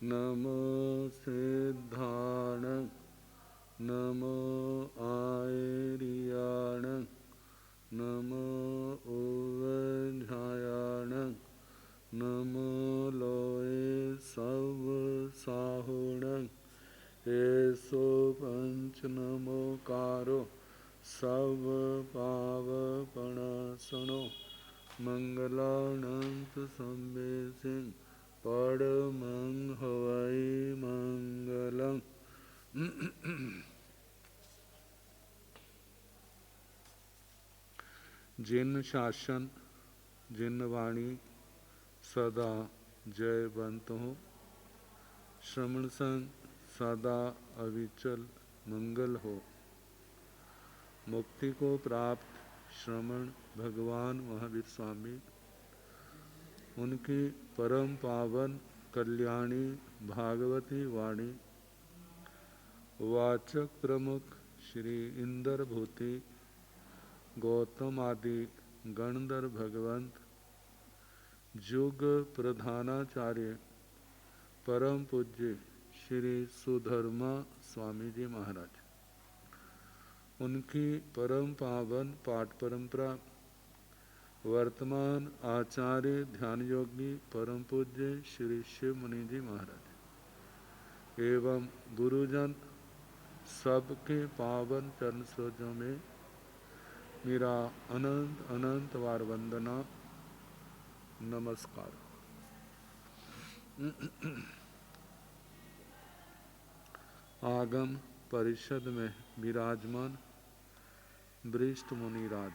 नमो सिद्धाण नमो आयर्याण नमो उवझायाण नमो लोए सव साहुण एसो पंच नमोकारो सव पावपणासनो मंगलानंत संवेसिं परमं हवै मंगलम्। जिन शासन जिन वाणी सदा जयवंत हो, श्रवण संग सदा अविचल मंगल हो। मुक्ति को प्राप्त श्रमण भगवान महावीर स्वामी, उनकी परम पावन कल्याणी भागवती वाणी वाचक प्रमुख श्री इंद्र भूति गौतम आदि गणधर भगवंत जुग प्रधानाचार्य परम पूज्य श्री सुधर्मा स्वामी जी महाराज, उनकी परम पावन पाठ परंपरा वर्तमान आचार्य ध्यान योगी परम पूज्य श्री शिव मुनि जी महाराज एवं गुरुजन सबके पावन चरण सरोजों में मेरा अनंत अनंत बार वंदना नमस्कार। आगम परिषद में विराजमान वरिष्ठ मुनिराज,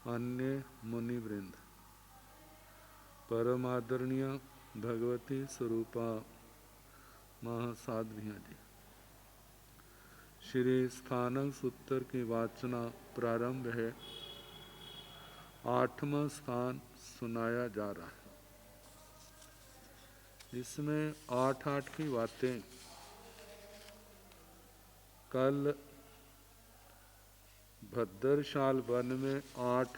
अन्य मुनिवृंद, परम आदरणीय भगवती स्वरूपा महासाध्वियाँ जी, श्री स्थानक सूत्र की वाचना प्रारंभ है। 8वां स्थान सुनाया जा रहा है। इसमें 8 की बातें कल भद्रशाल वन में 8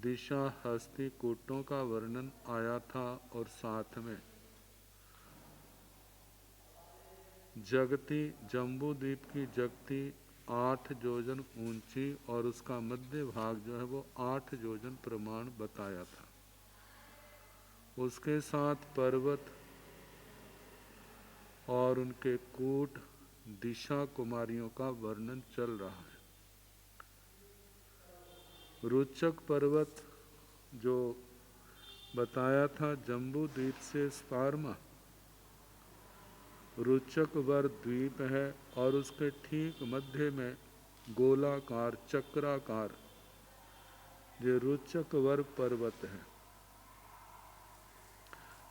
दिशा हस्ती कूटों का वर्णन आया था और साथ में जगती जम्बू द्वीप की जगती 8 योजन ऊंची और उसका मध्य भाग जो है वो 8 योजन प्रमाण बताया था। उसके साथ पर्वत और उनके कूट दिशा कुमारियों का वर्णन चल रहा है। रुचक पर्वत जो बताया था जम्बू द्वीप से 17वां रुचक वर द्वीप है और उसके ठीक मध्य में गोलाकार चक्राकार ये रुचक वर पर्वत है,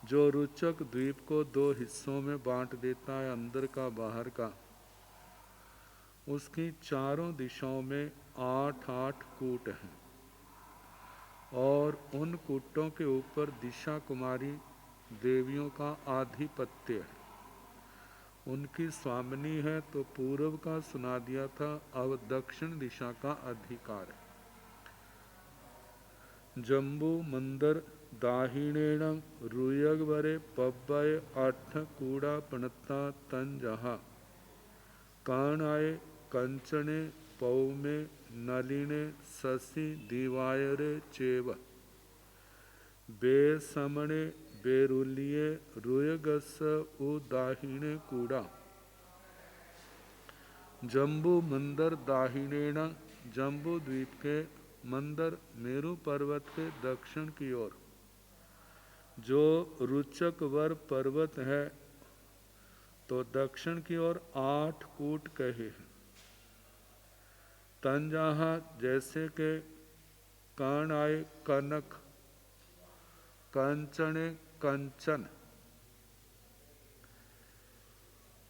जो रुचक द्वीप को 2 हिस्सों में बांट देता है, अंदर का बाहर का। उसकी चारों दिशाओं में 8-8 कूट हैं और उन कूटों के ऊपर दिशा कुमारी देवियों का आधिपत्य है। उनकी स्वामिनी है तो पूर्व का सुना दिया था, अब दक्षिण दिशा का अधिकार है। जम्बू मंदर दाहिणेण रुयगवरे पब्बय 8 कूड़ा पणता तंजहा काणाय कंचने पौमे नलिने ससी दिवायरे चेव बेसमणे बेरुलिये रुयगस उदाहिणे कूड़ा। जम्बू मंदर दाहिणेण जम्बू द्वीप के मंदर मेरू पर्वत के दक्षिण की ओर जो रुचक वर पर्वत है, तो दक्षिण की ओर 8 कूट कहे हैं। तंजाहा जैसे के कण आए कनक, कंचने कंचन,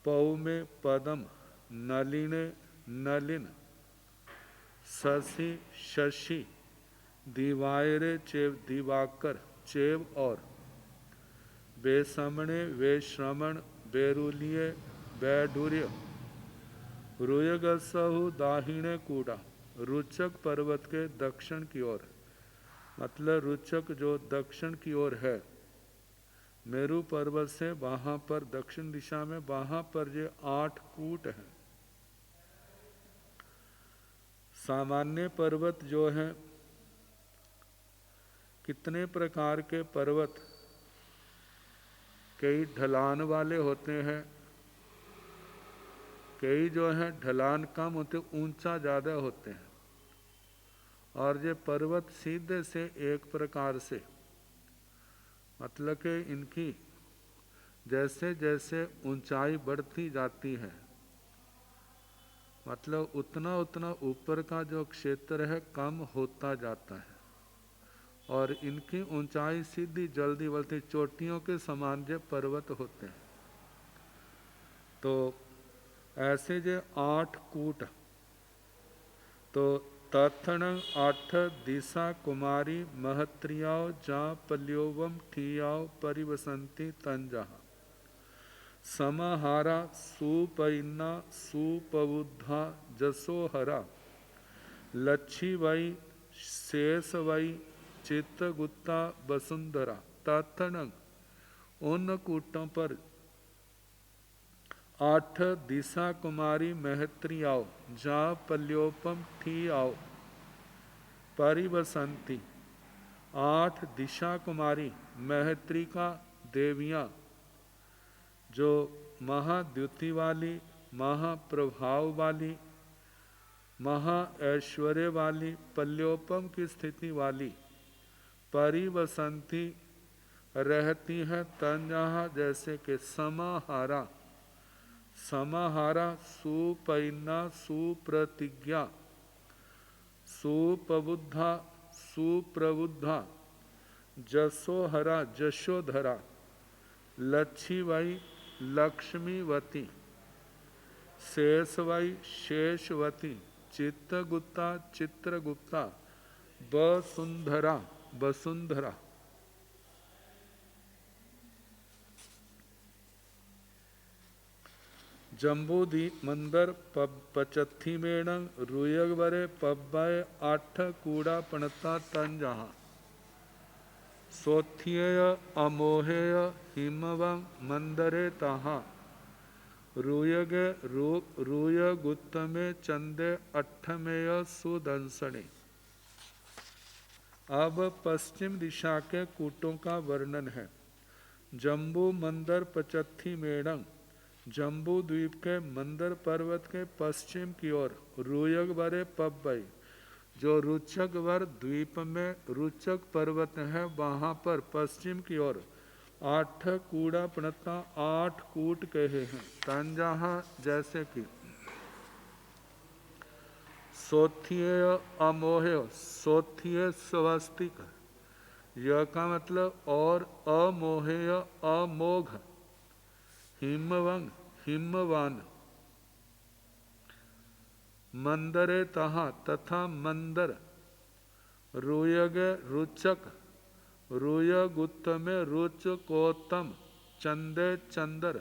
पौ में पदम, नलिने नलिन, शशि शशि, दिवायरे चेव दिवाकर चेव और बेसमणे वेश्रमण बेरुलिये बैडूर्य रुयगसहु दाहिणे कूड़ा। रुचक पर्वत के दक्षिण की ओर, मतलब रुचक जो दक्षिण की ओर है, मेरू पर्वत से वहाँ पर दक्षिण दिशा में, वहाँ पर ये 8 कूट हैं। सामान्य पर्वत जो हैं, कितने प्रकार के पर्वत, कई ढलान वाले होते हैं, कई जो हैं ढलान कम होते, ऊंचा ज़्यादा होते हैं, और ये पर्वत सीधे से एक प्रकार से, मतलब कि इनकी जैसे जैसे ऊंचाई बढ़ती जाती है, मतलब उतना उतना ऊपर का जो क्षेत्र है कम होता जाता है, और इनकी ऊंचाई सीधी जल्दी बढ़ती चोटियों के समान जो पर्वत होते हैं। तो ऐसे जो 8 कूट, तो तथण 8 दिशा कुमारी महत्रियाओ जा पल्योवम ठियाओ परिवसंती तंजा समाहारा सुपैन्ना सुपबुद्धा जसोहरा लच्छी वै शेष वै चित्तगुप्ता वसुंधरा। तथण उन कूटों पर 8 दिशा कुमारी महत्री आओ, जा पल्योपम ठी आओ परिवसंती। 8 दिशा कुमारी महत्री का देवियाँ, जो महाद्युति वाली, महाप्रभाव वाली, महा ऐश्वर्य वाली, पल्योपम की स्थिति वाली, परिवसंती रहती है तंजहा जैसे कि समाहारा। समाहारा सुपैन्ना सुप्रतिज्ञा सुपबुद्धा सुप्रबुद्धा जसोहरा जशोधरा लच्छीवई लक्ष्मीवती शेषवई शेषवती चित्तगुप्ता चित्रगुप्ता वसुंधरा वसुंधरा। जम्बूदीप मंदर पचत्थी मेणं रुयगवरे पब्बय 8 कूड़ा पणता तंजहा सोथ्येय अमोहेय हिमवं मंदरे तहा रुयगे रुयगुत्तमे चंदे 8मेय सुदंसणे। अब पश्चिम दिशा के कूटों का वर्णन है। जम्बू मंदर पचत्थी मेणं, जम्बू द्वीप के मंदर पर्वत के पश्चिम की ओर रुयगवरे पब्बई, जो रुचकवर द्वीप में रुचक पर्वत है, वहाँ पर पश्चिम की ओर 8 कूड़ा पणता 8 कूट कहे हैं। तंजहा जैसे कि सोथ्येय अमोह्य, सोथ्य स्वस्तिक, यह का मतलब और अमोहेय अमोघ, हिमवंग हिमवान, मंदरे तहा तथा मंदर, रुयगे रुचक, रुयगुत्त में रुचकोत्तम, चंदे चंदर,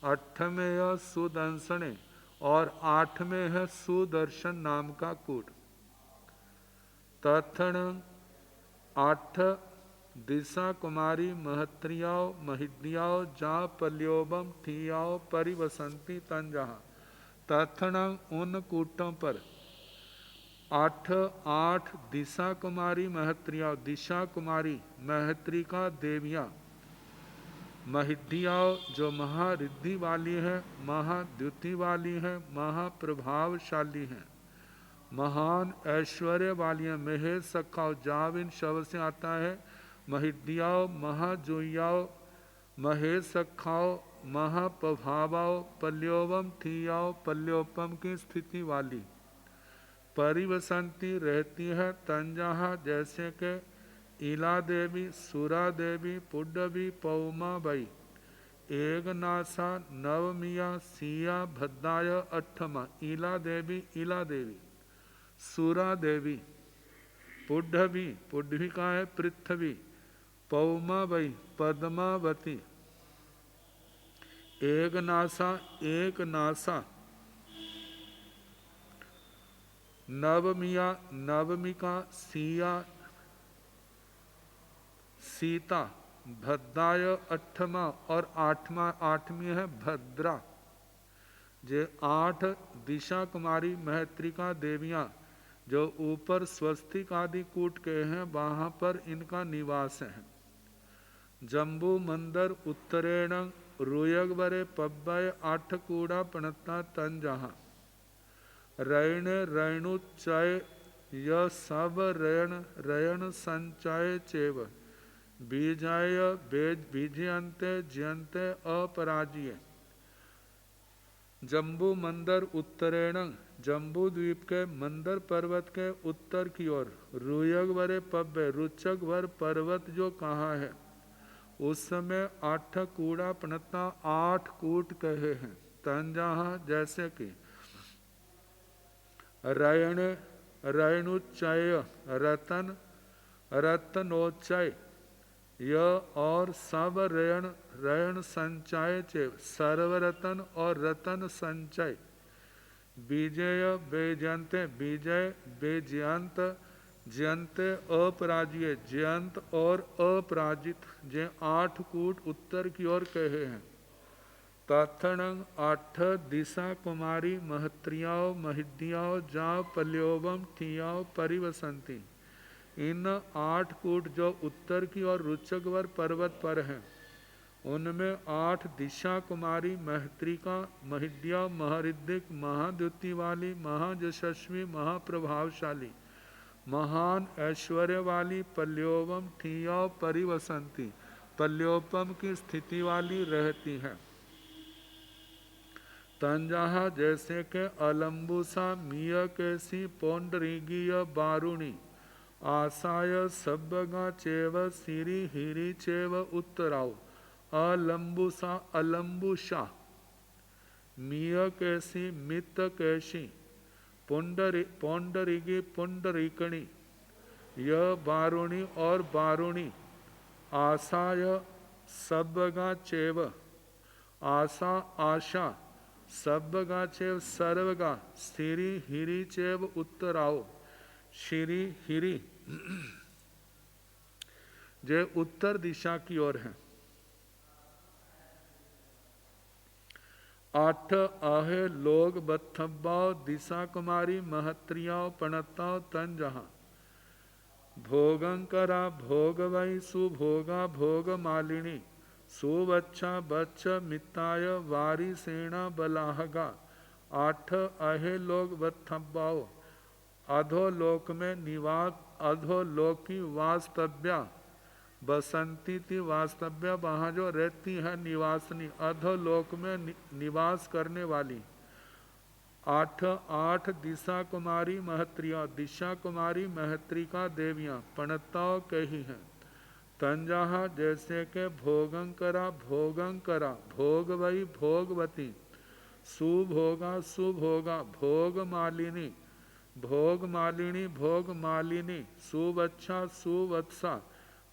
8वें सुदंसने, और 8वें है सुदर्शन नाम का कूट। तथण 8 दिशा कुमारी महत्रियाओ महिद्याओ जा पल्योबम ठियाओ परिवसंती तंजहा। तथण उन कूटों पर 8 दिशा कुमारी महत्रियाओ, दिशा कुमारी महत्री का देवियाँ, महिद्याओ जो महारिद्धि वाली है, महाद्युति वाली है, महाप्रभावशाली हैं, महान ऐश्वर्य वाली है। महेश सखाओ जाव इन शब्द से आता है। महिद्याओ महाजोयाओ महेश सखाओ महाप्रभावाओ पल्योवम ठियाओ पल्योपम की स्थिति वाली, परिवसंती रहती है तंजहा जैसे के ईला देवी, सुरा देवी, पुड्डवी, पौमा बई, एकनासा, नवमिया, सिया, भद्दाय, 8मा। ईला देवी, सुरा देवी, पुड्ढवी, पुड्ढवी का है पृथ्वी, पौमाबई पद्मावती, एकनासा, नवमिया, नवमिका, सिया सीता, भद्राय अठमा और आठवीं है भद्रा। जे 8 दिशा कुमारी महत्रिका देवियाँ जो ऊपर स्वस्तिक आदि कूट के हैं वहाँ पर इनका निवास है। जम्बू मंदर उत्तरेण रुयगवरे पब्बय 8 कूड़ा पणता तन जहाँ रैण रैणुच्चय य सब रैण रैण संचय चेव बीजाय बीजयंते जयंते अपराजिये। जम्बू मंदर उत्तरेण जम्बू द्वीप के मंदर पर्वत के उत्तर की ओर रुयगवरे पब्बे रुचक वर पर्वत जो कहाँ है उस समय 8 कूड़ा पणता 8 कूट कहे हैं। तंजहाँ जैसे कि रैण रैणुच्चय रतन रत्नोच्चय यह और सब रैण रैण संचय चे सर्वरतन और रतन संचय। बीजय बेजयंते बीजय बेजयंत जयंते अपराजिय जयंत और अपराजित जे 8 कूट उत्तर की ओर कहे हैं। तथणंग 8 दिशा कुमारी महत्रियाओ महिद्याओ जा पल्योवम ठियाओ परिवसंती। इन 8 कूट जो उत्तर की ओर रुचकवर पर्वत पर हैं उनमें 8 दिशा कुमारी महत्रिका महिद्या महरिद्धिक महाद्युति वाली महायशस्वी महाप्रभावशाली महान ऐश्वर्य वाली पल्योवम ठियाओ परिवसंती पल्योपम की स्थिति वाली रहती हैं। तंजहा जैसे के अलम्बुसा मीय कैसी पौंडरीगीय बारुणी आसाय सब्बगा चेव सिरी हिरी चेव उत्तराव अलम्बुसा अलम्बुषा मीय कैसी मित कैसी पौंडरीगी पुंडरीकणी यह बारुणी और बारुणी आसाय सब्बगा चेव आशा आशा सब्बगा चेव सर्वगा सिरी हिरी चेव उत्तराओ श्री हिरी जे उत्तर दिशा की ओर है। 8 आहे लोग बत्थब्बाओ दिशा कुमारी महत्रियाओ पणताओ तन जहाँ भोगंकरा भोग वही सुभोगा भोग मालिनी सुवच्छा बच्छ मिताय वारी सेना बलाहगा। 8 अहे लोग बत्थब्बाओ अधोलोक में निवास अधोलोकी वास्तव्या बसंती थी वास्तव्य वहाँ जो रहती है निवासनी अधोलोक में निवास करने वाली। 8 दिशा कुमारी महत्रिया दिशा कुमारी महत्रिका देवियाँ पणताओ कही हैं। तंजहा जैसे के भोगंकरा भोगंकरा भोग वही भोगवती सुभोगा सुभोगा भोग मालिनी भोग मालिनी भोग मालिनी सुवच्छा सुवत्सा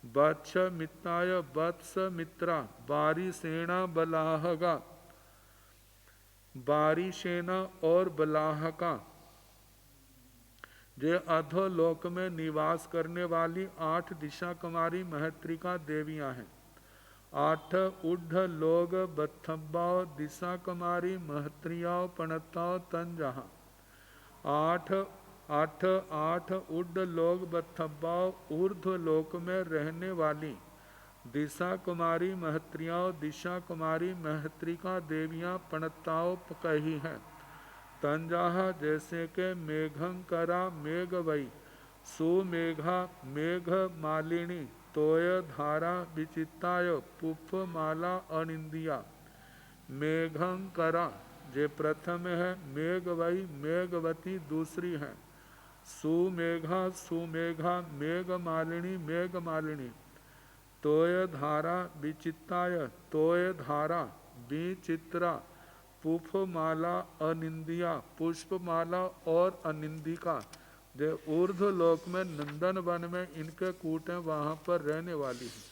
बच्छ मिताय वत्स मित्रा बारी सेना बलाहगा बारी सेना और बलाहका जे अधोलोक में निवास करने वाली 8 दिशा कुमारी महत्रिका देवियां हैं। 8 उड्ढ लोग बत्थब्बाओ दिशा कुमारी महत्रियाओ पणताओ तन जहाँ 8 उड्ड लोग बत्थब्बाओ ऊर्ध्व लोक में रहने वाली दिशा कुमारी महत्रियाओं दिशा कुमारी महत्रिका देवियाँ पणताओ कही हैं। तंजहा जैसे के मेघंकरा मेघवई सुमेघा मेघ मालिनी तोय धारा विचिताय पुफ माला अनिंदिया। मेघंकरा जे प्रथम है मेघवई मेघवती दूसरी है सुमेघा सुमेघा मेघ मालिनी तोय धारा विचिताय तोय धारा विचित्रा पुष्पमाला अनिंदिया पुष्पमाला और अनिंदिका जो ऊर्ध्व लोक में नंदन वन में इनके कूट हैं वहाँ पर रहने वाली है।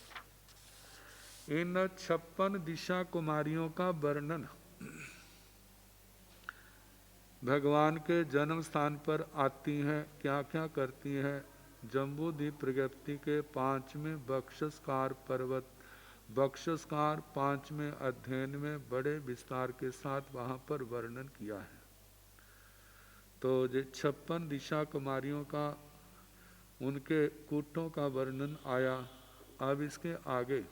इन 56 दिशा कुमारियों का वर्णन भगवान के जन्म स्थान पर आती हैं क्या क्या करती हैं। जम्बूद्वीप प्रगति के 5वें बक्षस्कार पर्वत बक्षस्कार 5वें अध्ययन में बड़े विस्तार के साथ वहाँ पर वर्णन किया है। तो जो 56 दिशा कुमारियों का, उनके कूटों का वर्णन आया। अब इसके आगे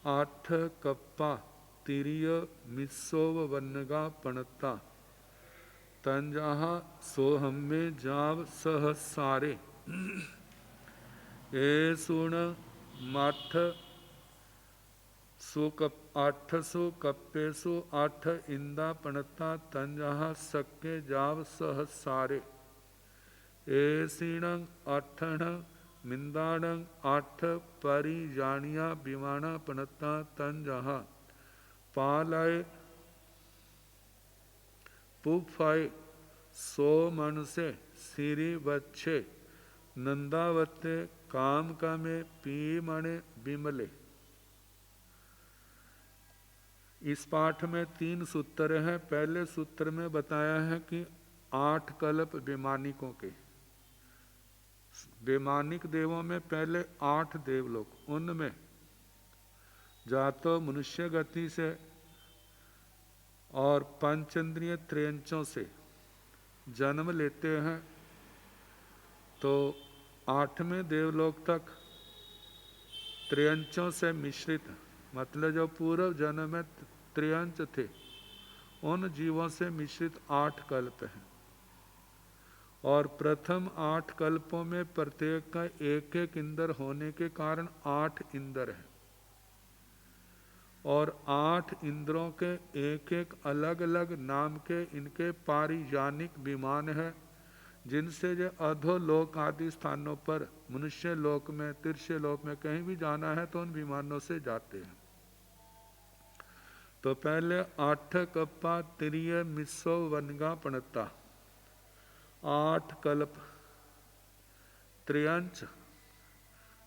8 कप्पा तिरिय मिस्सोव वन्नगा पणता तंजाहा सोहम्मे जाव सहसारे ए सुण मठ 800 कप्पेसु 8 इंदा पणता तंजाहा सक्के जाव सहसारे ए सीणं 8 मिंदाणं 8 परिजानिया बिमाना पणता तंजाहा पालाए पुफाए सो मन से सिरी बच्चे नंदावते काम का में पी मणे बिमले। इस पाठ में 3 सूत्र हैं। पहले सूत्र में बताया है कि 8 कल्प वैमानिकों के, वैमानिक देवों में पहले 8 देवलोक, उनमें जा तो मनुष्य गति से और पंचेंद्रिय त्रयंचों से जन्म लेते हैं, तो 8वें देवलोक तक त्रयंचों से मिश्रित, मतलब जो पूर्व जन्म में त्रयंच थे उन जीवों से मिश्रित 8 कल्प हैं। और प्रथम 8 कल्पों में प्रत्येक का एक एक इंद्र होने के कारण 8 इंद्र हैं। और 8 इंद्रों के एक एक अलग अलग नाम के इनके पारिजानिक विमान है, जिनसे जो अधोलोक आदि स्थानों पर मनुष्य लोक में, तिरछे लोक में कहीं भी जाना है तो उन विमानों से जाते हैं। तो पहले 8 कप्पा तिरिय मिस्सो वनगा पणता, 8 कल्प त्रयंच,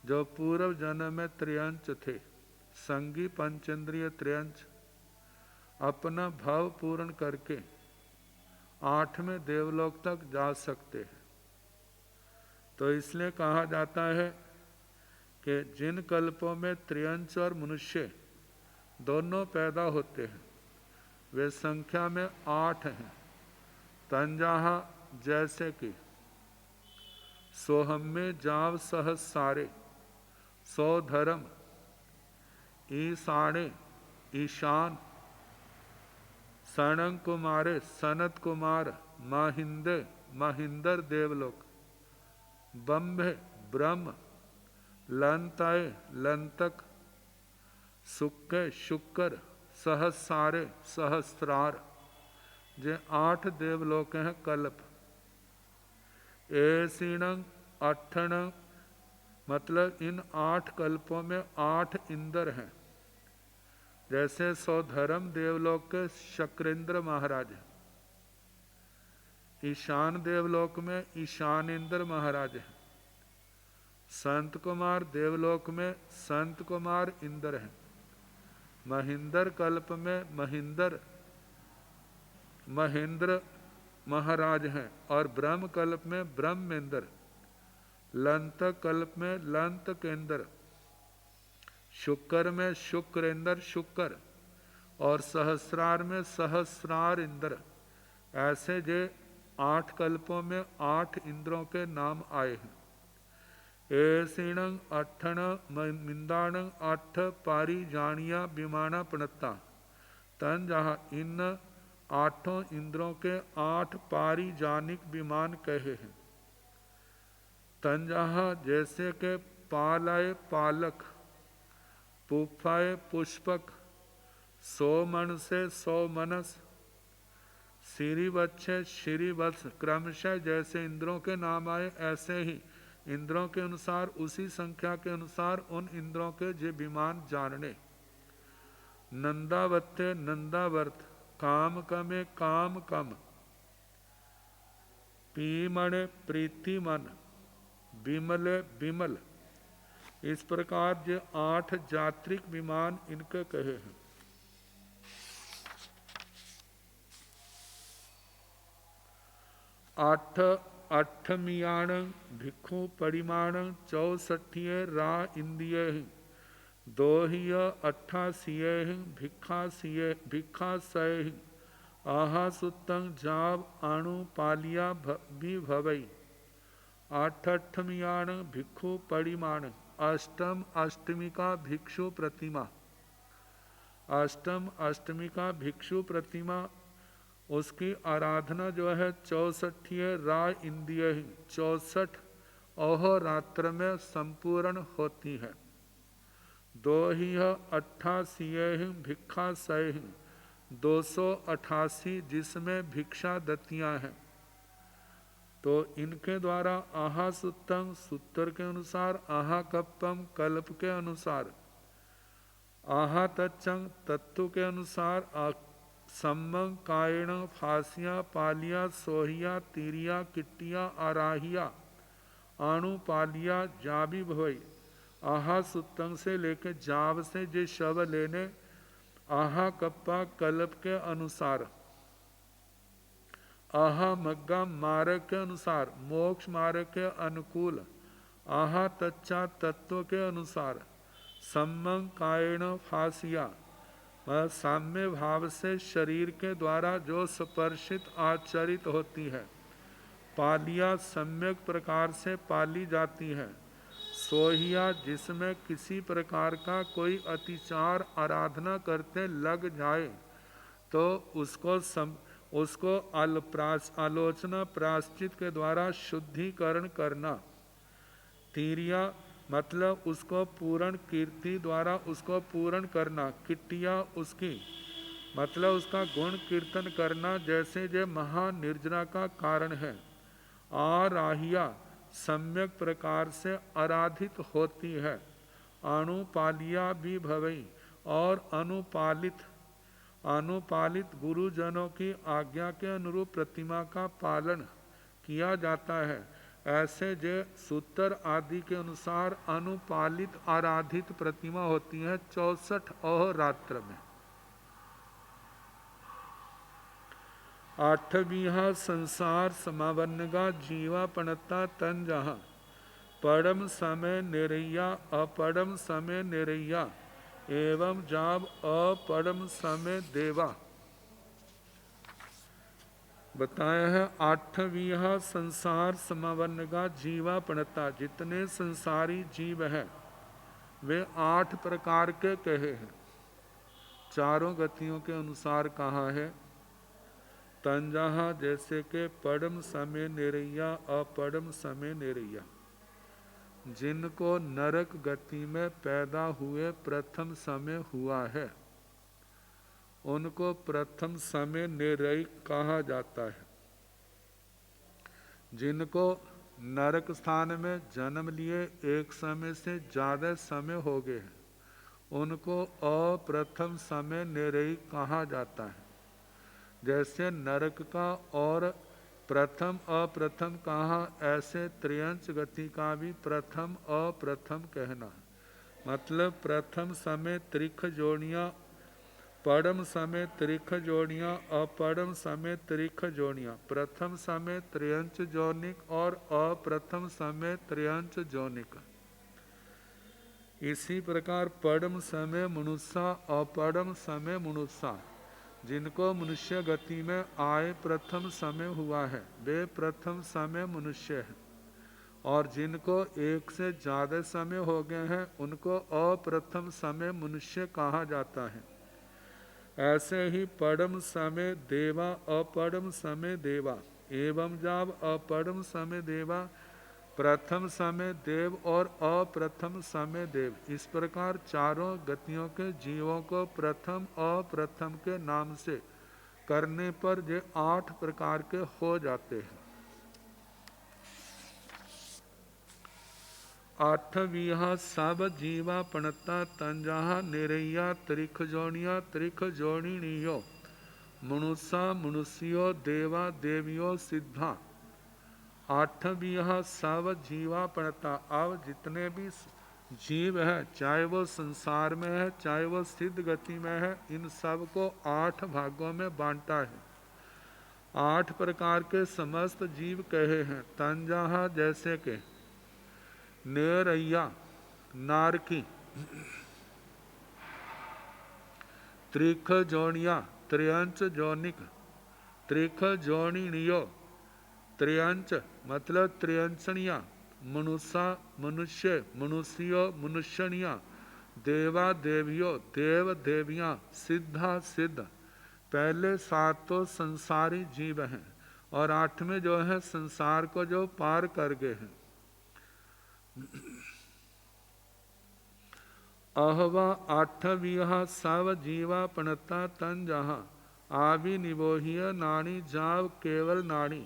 जो पूर्व जन्म में त्रयंच थे, संगी पंचेंद्रिय त्रयंच, अपना भाव पूर्ण करके 8वें देवलोक तक जा सकते हैं। तो इसलिए कहा जाता है कि जिन कल्पों में त्रयंच और मनुष्य दोनों पैदा होते हैं वे संख्या में 8 हैं। तंजाहा जैसे कि सोहम्मे जाव सहसारे, 100 धर्म, ईशाने ईशान, सणं कुमारे सनत कुमार, महिंदे महिंदर देवलोक, बम्भे ब्रह्म, लंताए लंतक, सुक्के शुक्र, सहस्रारे सहस्रार, जे 8 देवलोक हैं कल्प। ऐसीणं 8, मतलब इन 8 कल्पों में 8 इंद्र हैं। जैसे सौधर्म देवलोक के शक्रेंद्र महाराज हैं, ईशान देवलोक में ईशान इंद्र महाराज हैं, संत कुमार देवलोक में संत कुमार इंद्र हैं, महिंदर कल्प में महेंद्र महाराज हैं, और ब्रह्म कल्प में ब्रह्मेंद्र, लंत कल्प में लंत केंद्र, शुक्र में शुक्रेंद्र शुक्र, और सहस्रार में सहस्रार इंद्र। ऐसे जे 8 कल्पों में 8 इंद्रों के नाम आए हैं। ऐसीणं 8 मिंदाणं 8 पारिजानिया विमाना पणता, तन जहाँ इन 8 इंद्रों के 8 पारिजानिक विमान कहे हैं। तंजाहा जैसे के पालाए पालक, पुफाए पुष्पक, 100 मन से 100 मनस, श्रीवत्स श्रीवत्स, क्रमशः जैसे इंद्रों के नाम आए ऐसे ही इंद्रों के अनुसार, उसी संख्या के अनुसार उन इंद्रों के जे विमान जानने। नंदावत्ते नंदावर्त, काम कमे काम कम, पीमण प्रीति मन, बिमल बिमल। इस प्रकार जो 8 जात्रिक विमान इनके कहे हैं। अठमियाण भिक्षु परिमाण 64 रा इंदिये, दोहिय अट्ठासीय भिक्षासय आहा सुतंग जाव अणु पालिया भवई आठठमियाण भिक्षु परिमाण अष्टम अष्टमी का भिक्षु प्रतिमा। अष्टम अष्टमी का भिक्षु प्रतिमा उसकी आराधना जो है 64 राय इंद्रिय 64 अहोरात्र में संपूर्ण होती है। दोहिह 88 भिक्षासय 288 जिसमें भिक्षा दतियाँ हैं। तो इनके द्वारा आहा सुत्तम सूत्र के अनुसार, आहा कप्पम कल्प के अनुसार, आहा तच्चंग तत्व के अनुसार, सम्मंग कायण फांसियाँ पालिया सोहिया तीरिया किट्टिया आराहिया आणु पालिया जाबी भवई। आहा सुत्तंग से लेके जाव से जे शव लेने, आहा कप्पा कल्प के अनुसार, आहा मग्गा मार्ग के अनुसार मोक्ष मार्ग के अनुकूल, आहा तच्चा तत्व के अनुसार, सम्मंग कायण फासिया साम्य भाव से शरीर के द्वारा जो स्पर्शित आचरित होती है, पालिया सम्यक प्रकार से पाली जाती है, सोहिया जिसमें किसी प्रकार का कोई अतिचार आराधना करते लग जाए तो उसको आलोचना प्रायश्चित के द्वारा शुद्धिकरण करना। तीरिया मतलब उसको पूर्ण कीर्ति द्वारा उसको पूर्ण करना। किट्टिया उसकी मतलब उसका गुण कीर्तन करना जैसे जो महानिर्जना का कारण है। आराहिया सम्यक प्रकार से आराधित होती है। अनुपालिया भी भवई और अनुपालित गुरुजनों की आज्ञा के अनुरूप प्रतिमा का पालन किया जाता है। ऐसे जो सूत्र आदि के अनुसार अनुपालित आराधित प्रतिमा होती है 64 अहोरात्र में। 8वीं संसार समावन्नगा जीवा पणता तन जहाँ पड़म समय निरैया अपड़म समय निरैया एवं जाब अपड़म समय देवा। बताया है 8वीं संसार समावन्नगा जीवा पणता, जितने संसारी जीव हैं वे 8 प्रकार के कहे हैं। चारों गतियों के अनुसार कहा है। तंजहा जैसे के पड़म समय निरैया अपड़म समय निरैया, जिनको नरक गति में पैदा हुए प्रथम समय हुआ है उनको प्रथम समय निरय कहा जाता है। जिनको नरक स्थान में जन्म लिए एक समय से ज़्यादा समय हो गए हैं उनको अप्रथम समय निरय कहा जाता है। जैसे नरक का और प्रथम अप्रथम कहा, ऐसे त्रियंच गति का भी प्रथम अप्रथम कहना। मतलब प्रथम समय त्रिख जोड़ियाँ, पड़म समय त्रिख जोड़ियाँ, अपड़म समय त्रिख जोड़ियाँ, प्रथम समय त्रियंच जोनिक और अप्रथम समय त्रियंच जोनिक। इसी प्रकार पड़म समय मनुष्य, अपड़म समय मनुष्य, जिनको मनुष्य गति में आए प्रथम समय हुआ है वे प्रथम समय मनुष्य है, और जिनको एक से ज़्यादा समय हो गए हैं उनको अप्रथम समय मनुष्य कहा जाता है। ऐसे ही पड़म समय देवा अपड़म समय देवा एवं जाब अपड़म समय देवा, प्रथम समय देव और अप्रथम समय देव। इस प्रकार चारों गतियों के जीवों को प्रथम अप्रथम के नाम से करने पर ये 8 प्रकार के हो जाते हैं। 8वीं सब जीवा पणता तंजहा निरैया त्रिख जोड़िणियो मनुष्य मनुष्यो देवा देवियो सिद्धा। 8वीं सब जीवा पणता। अब जितने भी जीव है चाहे वो संसार में है चाहे वो सिद्ध गति में है, इन सब को 8 भागों में बांटा है। 8 प्रकार के समस्त जीव कहे हैं। तंजहा जैसे के नेरैया नारकी, त्रिख जोनिया त्रियंच जोनिक, त्रिख जोनियो त्रियंच मतलब त्रियंचनिया, मनुष्य मनुष्य मनुष्यो मनुष्यनिया, देवा देवियों देव देवियाँ, सिद्धा सिद्ध। पहले 7 तो संसारी जीव हैं और 8वें जो है संसार को जो पार कर गए हैं। अहवा 8वीं सव जीवा पणता तन जहाँ, आभि निबोहिय नाणी जाव केवल नाणी,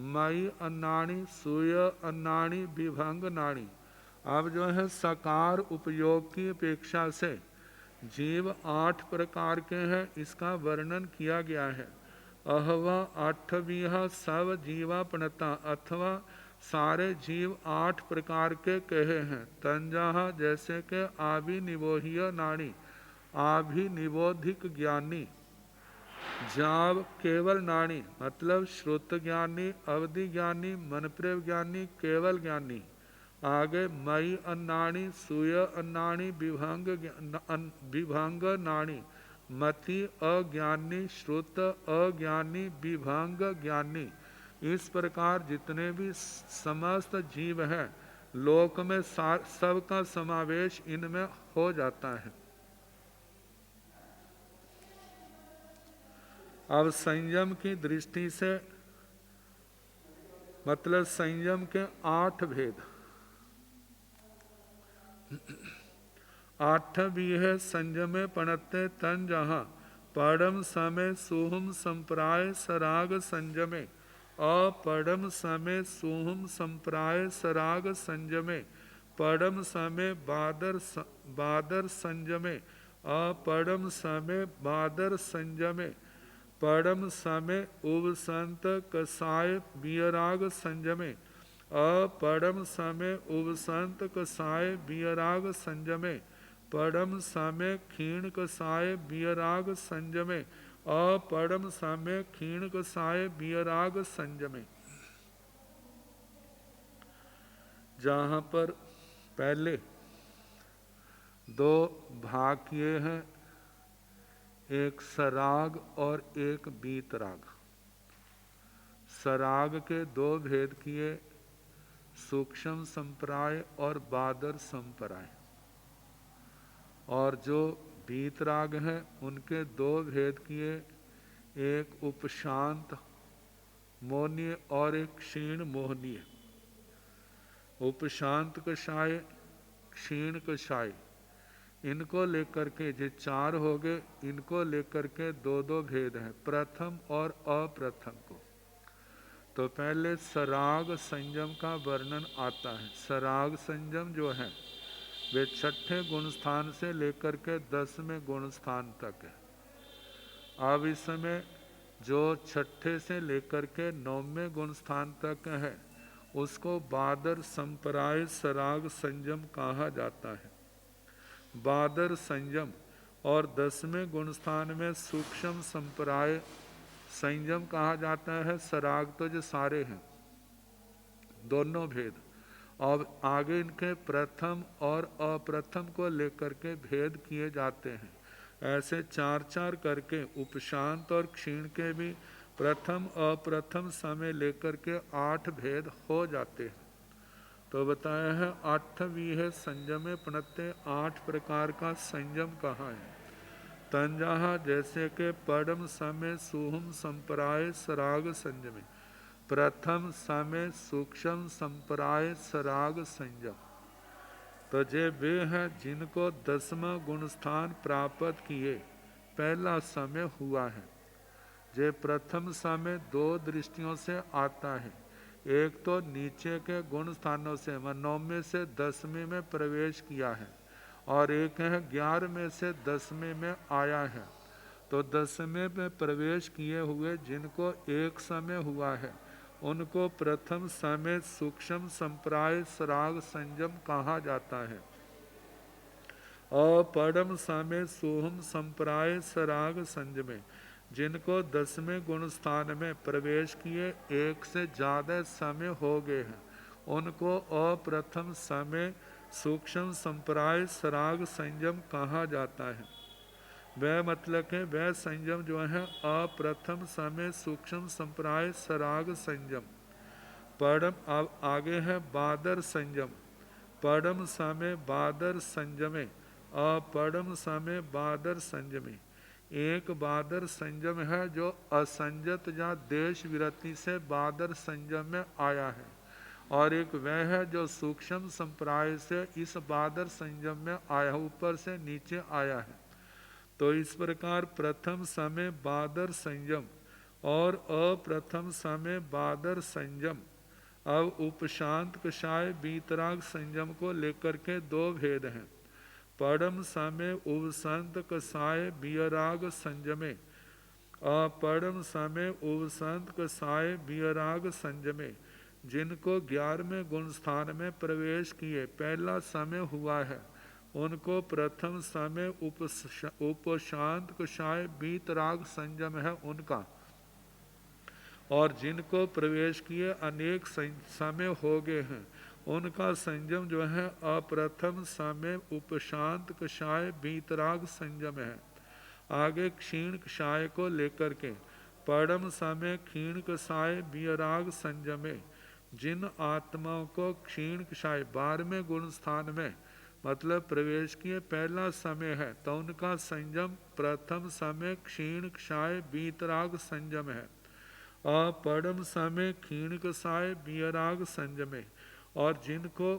मई अन्नाणी सूय अन्नाणी विभंग नाणी। अब जो है सकार उपयोग की अपेक्षा से जीव 8 प्रकार के हैं, इसका वर्णन किया गया है। अहवा 8वीं सव जीवा पणता, अथवा सारे जीव 8 प्रकार के कहे हैं। तंजहा जैसे के आभिनिबोहिय नाणी आभिनिबोधिक ज्ञानी, जाव केवल नाणी मतलब श्रुत ज्ञानी अवधि ज्ञानी मनप्रेव ज्ञानी केवल ज्ञानी। आगे मई अन्नाणी सूय अन्नाणी विभंग नाणी, मति अज्ञानी श्रुत अज्ञानी विभंग ज्ञानी। इस प्रकार जितने भी समस्त जीव हैं लोक में सबका समावेश इनमें हो जाता है। अब संयम की दृष्टि से मतलब संयम के 8 भेद। 8वीं है संयमे पणते तन जहाँ, पड़म समय सुहुम संप्राय सराग संयमे, अपड़म समय सुहुम संप्राय सराग संयमे, पड़म समय बादर संयमे, अपड़म समय बादर संयमे, पड़म समय उपसंत कसाय बियराग संयमे, अपड़म समय उपसंत कसाय बियराग संयमे, पड़म समय क्षीण कसाय बियराग संयमे, अपड़म समय क्षीण कसाय बियराग संयमे। जहाँ पर पहले 2 भाग किए हैं, एक सराग और एक बीतराग। सराग के 2 भेद किए, सूक्ष्म संप्राय और बादर संप्राय। और जो बीतराग हैं उनके 2 भेद किए, एक उपशांत मोहनीय और एक क्षीण मोहनीय। उपशांत कषाय क्षीण कषाय इनको लेकर के जो 4 हो गए, इनको लेकर के 2-2 भेद हैं, प्रथम और अप्रथम को। तो पहले सराग संयम का वर्णन आता है। सराग संयम जो है वे 6ठे गुण स्थान से लेकर के 10वें गुण स्थान तक है। अब इस समय जो 6ठे से लेकर के 9वें गुण स्थान तक है उसको बादर संप्राय सराग संयम कहा जाता है। बादर संयम और 10वें गुण स्थान में सूक्ष्म संप्राय संयम कहा जाता है। सराग तो जो सारे हैं, दोनों भेद। और आगे इनके प्रथम और अप्रथम को लेकर के भेद किए जाते हैं। ऐसे 4-4 करके उपशांत और क्षीण के भी प्रथम अप्रथम समय लेकर के 8 भेद हो जाते हैं। तो बताया है 8वीं है संयमे पणते, 8 प्रकार का संयम कहाँ है। तंजहा जैसे के पड़म समय सुहुम संप्राय सराग संयमे, प्रथम समय सूक्ष्म संप्राय सराग संयम। तो जे वे हैं जिनको 10वां गुण स्थान प्राप्त किए पहला समय हुआ है। जे प्रथम समय 2 दृष्टियों से आता है। एक तो नीचे के गुण स्थानों से 9वें से 10वें में प्रवेश किया है, और एक है 11वें से 10वें में आया है। तो 10वें में प्रवेश किए हुए जिनको एक समय हुआ है उनको प्रथम समय सूक्ष्म संप्राय सराग संयम कहा जाता है। अपड़म समय सोहम संप्राय सराग संयमे, जिनको 10वें गुण स्थान में प्रवेश किए 1 से ज़्यादा समय हो गए हैं उनको अप्रथम समय सूक्ष्म संप्राय सराग संयम कहा जाता है। वह मतलब के वह संयम जो है अप्रथम समय सूक्ष्म संप्राय सराग संयम। परम अब आगे है बादर संयम। परम समय बादर संयमे अपरम समय बादर संयमे। एक बादर संयम है जो असंजत या देश विरति से बादर संयम में आया है, और एक वह है जो सूक्ष्म संप्राय से इस बादर संयम में आया, ऊपर से नीचे आया है। तो इस प्रकार प्रथम समय बादर संयम और अप्रथम समय बादर संयम। अब उपशांत कषाय बीतराग संयम को लेकर के दो भेद हैं। परम समय उपसंत कषाय बियराग संयमे, अपरम समय उपसंत कषाय बियराग संयमे। जिनको 11वें गुण स्थान में प्रवेश किए पहला समय हुआ है, उनको प्रथम समय उपशांत कषाय बीतराग संयम है उनका। और जिनको प्रवेश किए अनेक समय हो गए हैं, उनका संयम जो है अप्रथम समय उपशांत कषाय बीतराग संयम है। आगे क्षीण कषाय को लेकर के परम समय क्षीण कषाय बियराग संयमे। जिन आत्माओं को क्षीण कषाय 12वें गुण स्थान में मतलब प्रवेश किए पहला समय है, तो उनका संयम प्रथम समय क्षीण कषाय बीतराग संयम है। अपरम समय क्षीण कषाय बियराग संयमे। और जिनको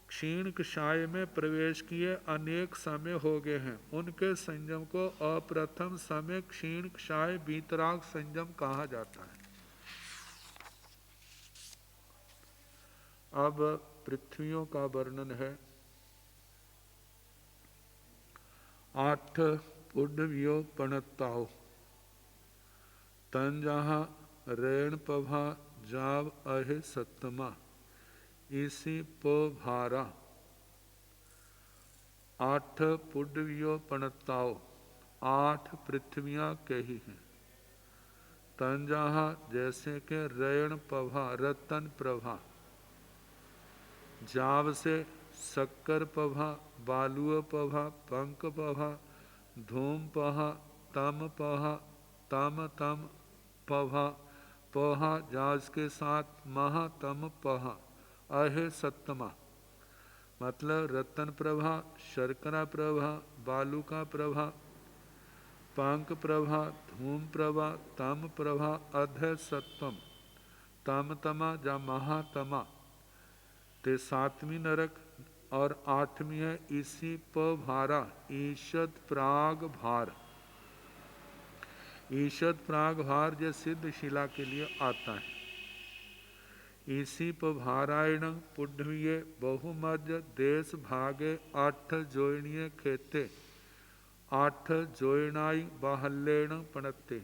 क्षीण कषाय में प्रवेश किए अनेक समय हो गए हैं, उनके संयम को अप्रथम समय क्षीण कषाय बीतराग संयम कहा जाता है। अब पृथ्वियों का वर्णन है। 8 पुड्डवियो पणताओ तन जहाँ रेण पभा जाव अहे सत्तमा इसी पो भारा। 8 पुड्डवियो पणताओ 8 पृथ्वियाँ कही हैं। तन जहाँ जैसे के रेण पभा रतन प्रभा, जाव से शक्कर पभा बालुअ पभा पंक पभा धूम पहा तम पहा तम तम पभा पहा जाज के साथ महातम पहा अहे सत्तमा। मतलब रतन प्रभा, शर्करा प्रभा, बालू का प्रभा, पंक प्रभा, धूम प्रभा, तम प्रभा अधे सत्तम। तम तमा जा महातमा ते 7वीं नरक, और 8वीं है इसी पभारा ईशद प्राग भार। ईशद प्राग भार जो सिद्ध शिला के लिए आता है। इसी पभारायण पुड्ढवीय बहुमज देश भागे 8 जोइणीय खेते 8 जोइणाई बाहल्येण पणते।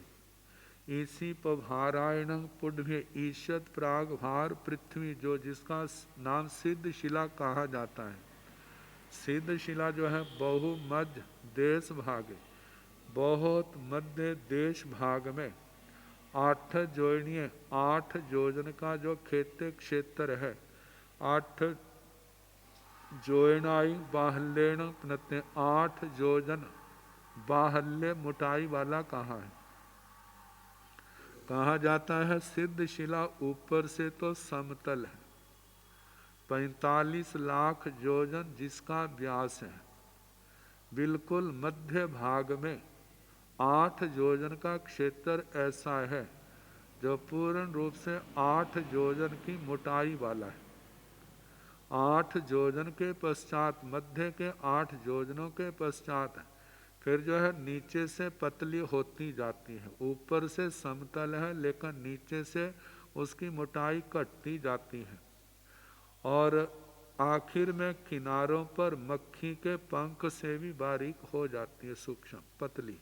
इसी पभारायण पुड्ढवीय ईशद प्राग भार पृथ्वी जो जिसका नाम सिद्ध शिला कहा जाता है। सिद्ध शिला जो है बहुमध्य देश भागे, बहुत मध्य देश भाग में 8 जोइणीय 8 योजन का जो खेते क्षेत्र है, 8 जोइणाई बाहल्येण पणते 8 योजन बाहल्य मोटाई वाला कहा है, कहा जाता है। सिद्ध शिला ऊपर से तो समतल है, 45 लाख योजन जिसका व्यास है। बिल्कुल मध्य भाग में 8 योजन का क्षेत्र ऐसा है जो पूर्ण रूप से 8 योजन की मोटाई वाला है। 8 योजन के पश्चात मध्य के 8 योजनों के पश्चात फिर जो है नीचे से पतली होती जाती है। ऊपर से समतल है लेकिन नीचे से उसकी मोटाई घटती जाती है, और आखिर में किनारों पर मक्खी के पंख से भी बारीक हो जाती है, सूक्ष्म पतली।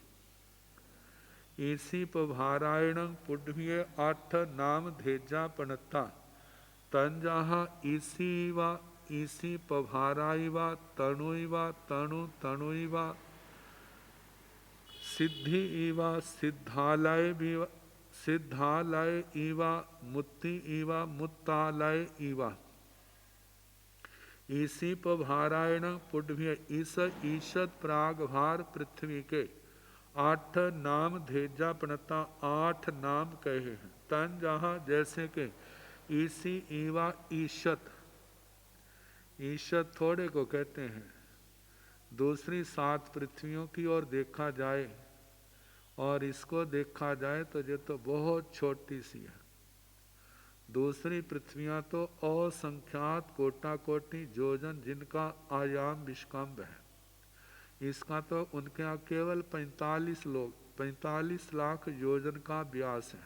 इसी पभारायण पुड्ढवीय 8 नाम धेजा पणता तन जहाँ इसी पभाराइवा तणुइवा तणु तणुइवा सिद्धि इवा सिद्धालय सिद्धालय इवा मुत्ति इवा मुत्तालय इवा। इसी पभारायण पुड्ढवीय इस ईशद प्राग भार पृथ्वी के आठ नाम धेजा प्रणता, आठ नाम कहे हैं। तन जहाँ जैसे कि ईसी ईवा ईशत, ईशत थोड़े को कहते हैं। दूसरी 7 पृथ्वियों की ओर देखा जाए और इसको देखा जाए तो ये तो बहुत छोटी सी है। दूसरी पृथ्वियां तो असंख्यात कोटा कोटि योजन जिनका आयाम विष्कम्भ है। इसका तो उनके यहाँ केवल 45 लाख योजन का व्यास है,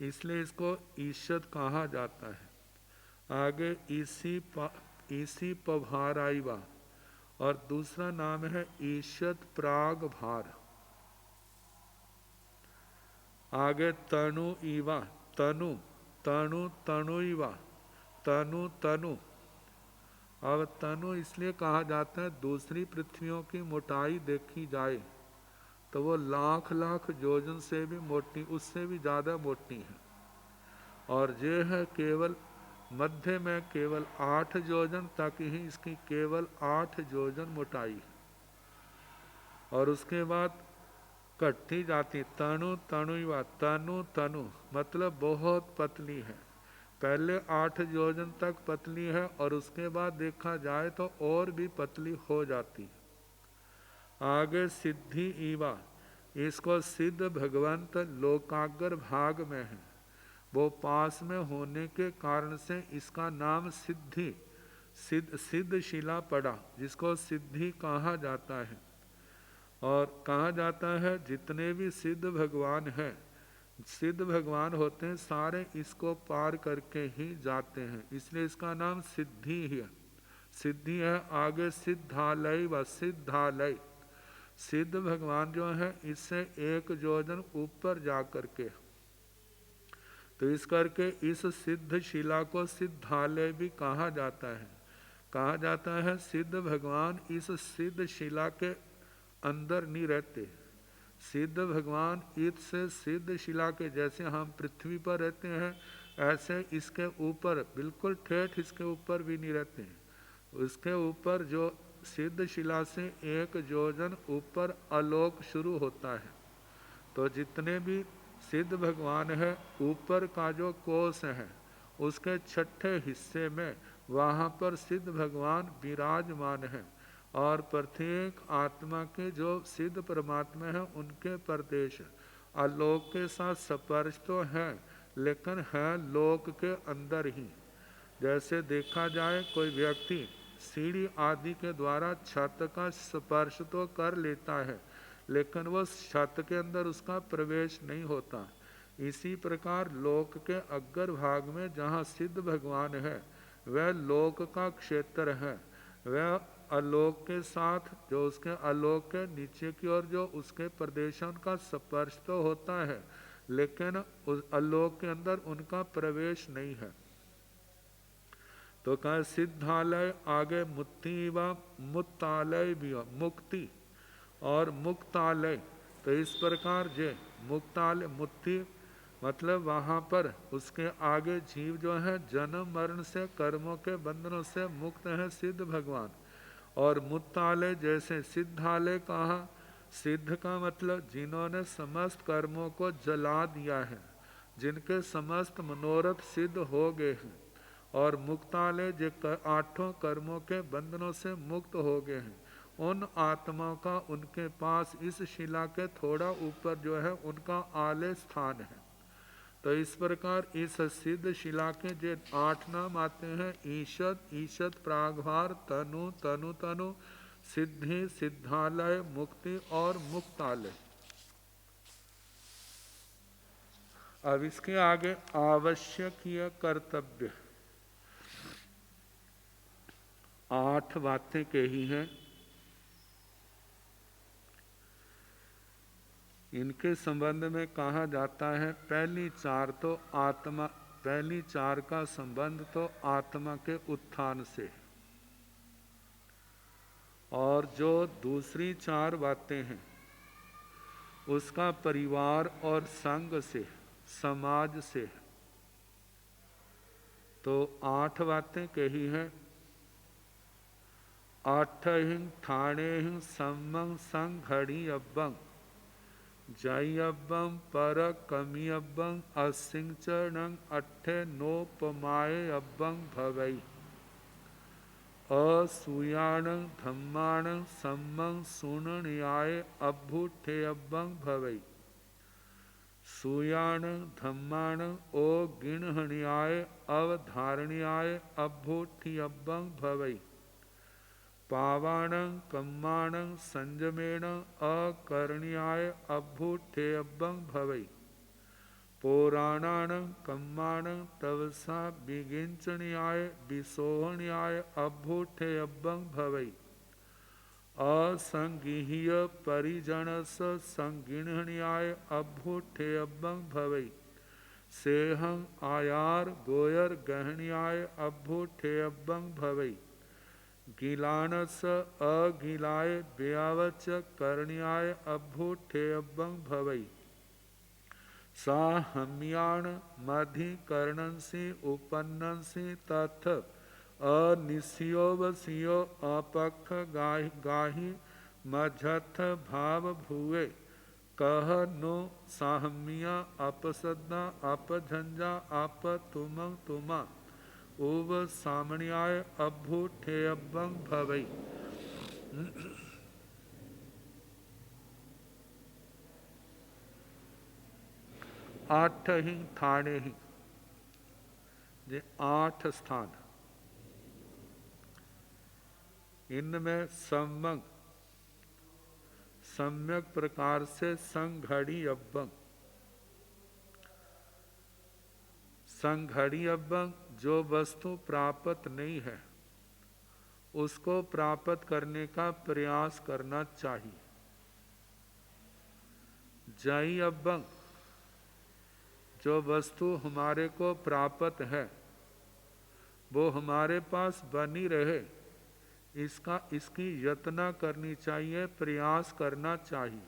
इसलिए इसको ईशत कहा जाता है। आगे ईसी पभाराइवा और दूसरा नाम है ईशत प्राग भार। आगे तनु ईवा, तनु तनु तनुइवा, तनु तनु। अब तनु इसलिए कहा जाता है, दूसरी पृथ्वियों की मोटाई देखी जाए तो वो लाख लाख योजन से भी मोटी, उससे भी ज़्यादा मोटी है। और ये है केवल मध्य में केवल 8 योजन तक ही इसकी केवल 8 योजन मोटाई है। और उसके बाद कटती जाती तनु तनुवा, तनु तनु मतलब बहुत पतली है। पहले 8 योजन तक पतली है और उसके बाद देखा जाए तो और भी पतली हो जाती है। आगे सिद्धि ईवा, इसको सिद्ध भगवंत लोकाग्र भाग में है, वो पास में होने के कारण से इसका नाम सिद्धि सिद्ध शिला पड़ा, जिसको सिद्धि कहा जाता है। और कहा जाता है जितने भी सिद्ध भगवान हैं, सिद्ध भगवान होते हैं, सारे इसको पार करके ही जाते हैं, इसलिए इसका नाम सिद्धि है। सिद्धि है। आगे सिद्धालय व सिद्धालय, सिद्ध भगवान जो है इससे 1 योजन ऊपर जा करके, तो इस करके इस सिद्ध शिला को सिद्धालय भी कहा जाता है। कहा जाता है सिद्ध भगवान इस सिद्ध शिला के अंदर नहीं रहते। सिद्ध भगवान इससे सिद्ध शिला के, जैसे हम पृथ्वी पर रहते हैं ऐसे इसके ऊपर बिल्कुल ठेठ इसके ऊपर भी नहीं रहते हैं। उसके ऊपर जो सिद्ध शिला से 1 योजन ऊपर आलोक शुरू होता है। तो जितने भी सिद्ध भगवान है ऊपर का जो कोष है उसके 6ठे हिस्से में वहाँ पर सिद्ध भगवान विराजमान है। और प्रत्येक आत्मा के जो सिद्ध परमात्मा है उनके प्रदेश आलोक के साथ स्पर्श तो है, लेकिन है लोक के अंदर ही। जैसे देखा जाए कोई व्यक्ति सीढ़ी आदि के द्वारा छत का स्पर्श तो कर लेता है, लेकिन वह छत के अंदर उसका प्रवेश नहीं होता। इसी प्रकार लोक के अग्र भाग में जहाँ सिद्ध भगवान है वह लोक का क्षेत्र है। वह आलोक के साथ जो उसके आलोक के नीचे की ओर जो उसके प्रदेशन का स्पर्श तो होता है, लेकिन उस आलोक के अंदर उनका प्रवेश नहीं है। तो कहा सिद्धालय, आगे मुक्ति व मुक्तालय भी, मुक्ति और मुक्तालय। तो इस प्रकार जे मुक्तालय, मुक्ति मतलब वहाँ पर उसके आगे जीव जो है जन्म मरण से कर्मों के बंधनों से मुक्त है सिद्ध भगवान। और मुक्तालय जैसे सिद्धालय कहा, सिद्ध का मतलब जिन्होंने समस्त कर्मों को जला दिया है, जिनके समस्त मनोरथ सिद्ध हो गए हैं। और मुक्तालय जो 8 कर्मों के बंधनों से मुक्त हो गए हैं, उन आत्माओं का उनके पास इस शिला के थोड़ा ऊपर जो है उनका आलय स्थान है। तो इस प्रकार इस सिद्ध शिला के जो 8 नाम आते हैं, ईशत, ईशत प्रागभार, तनु, तनु तनु, सिद्धि, सिद्धालय, मुक्ति और मुक्तालय। अब इसके आगे आवश्यकीय कर्तव्य 8 बातें कही हैं। इनके संबंध में कहा जाता है पहली 4 तो आत्मा, पहली 4 का संबंध तो आत्मा के उत्थान से, और जो दूसरी 4 बातें हैं उसका परिवार और संग से, समाज से। तो 8 बातें कही हैं। 8 ठाणे सम्मंग संग घड़ी अब्बंग, जय्यब्बं पर कमियब्बं असिंचरणं अट्ठे नोपमायब्बं भवै असूयाणं धम्माणं सम्मं सुनण्याय अभ्युठेयब्बं भवै सूयाणं धम्माणं ओ गिणहण्याय अवधारण्याय अभ्युठियब्बं भवै पावाणं कम्माणं संयमेण अकरण्याय अभ्युठेयब्बं भवै पौराणानं कम्माणं तवसा विगिंचण्याय विसोहण्याय अभ्युठेयब्बं भवै असंगीह्य परिजनस संगिणण्याय अभ्युठेयब्बं भवै सेहं आयार गोयर गहण्याय अभ्युठेयब्बं भवै गिलानस अगिलाय व्यावच करण्याय अभ्युठेयब्बं भवै साहम्याण मधिकरणंसि उपन्नंसि तथ अनिस्योवसियो अपख गाहि मझथ भाव भुवे कह नो साहम्या अपसदा अपझंझा अप तुमा उव सामण्याय अभ्युठेयब्बं भवै आठ ही थाने ही ये 8 स्थान, इनमें सम्यक प्रकार से संघड़ी अब्बं जो वस्तु प्राप्त नहीं है उसको प्राप्त करने का प्रयास करना चाहिए। जय अब्बं जो वस्तु हमारे को प्राप्त है वो हमारे पास बनी रहे इसकी यत्न करनी चाहिए, प्रयास करना चाहिए।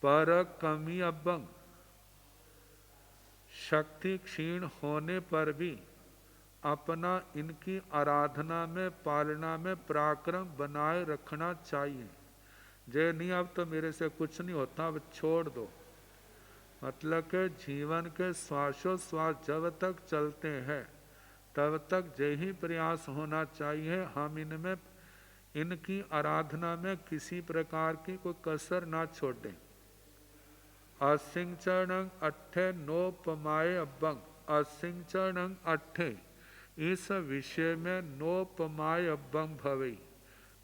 पर कमी अब्बं शक्ति क्षीण होने पर भी अपना इनकी आराधना में पालना में पराक्रम बनाए रखना चाहिए। जे नहीं अब तो मेरे से कुछ नहीं होता, अब छोड़ दो। मतलब के जीवन के श्वासोश्वास जब तक चलते हैं तब तक यही प्रयास होना चाहिए हम इनमें इनकी आराधना में किसी प्रकार की कोई कसर ना छोड़ें। असिंचरणं अट्ठे नोपमाय अब्बं असिंचरणं अट्ठे इस विषय में नोपमाय अब्बं भवे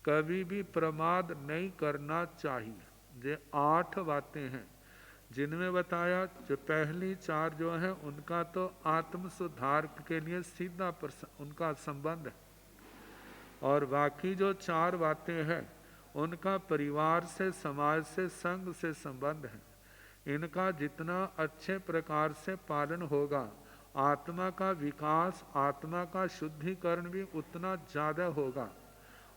कभी भी प्रमाद नहीं करना चाहिए। ये 8 बातें हैं जिनमें बताया जो पहली 4 जो हैं उनका तो आत्म सुधार के लिए सीधा उनका संबंध है और बाकी जो 4 बातें हैं उनका परिवार से समाज से संघ से संबंध है। इनका जितना अच्छे प्रकार से पालन होगा आत्मा का विकास आत्मा का शुद्धिकरण भी उतना ज़्यादा होगा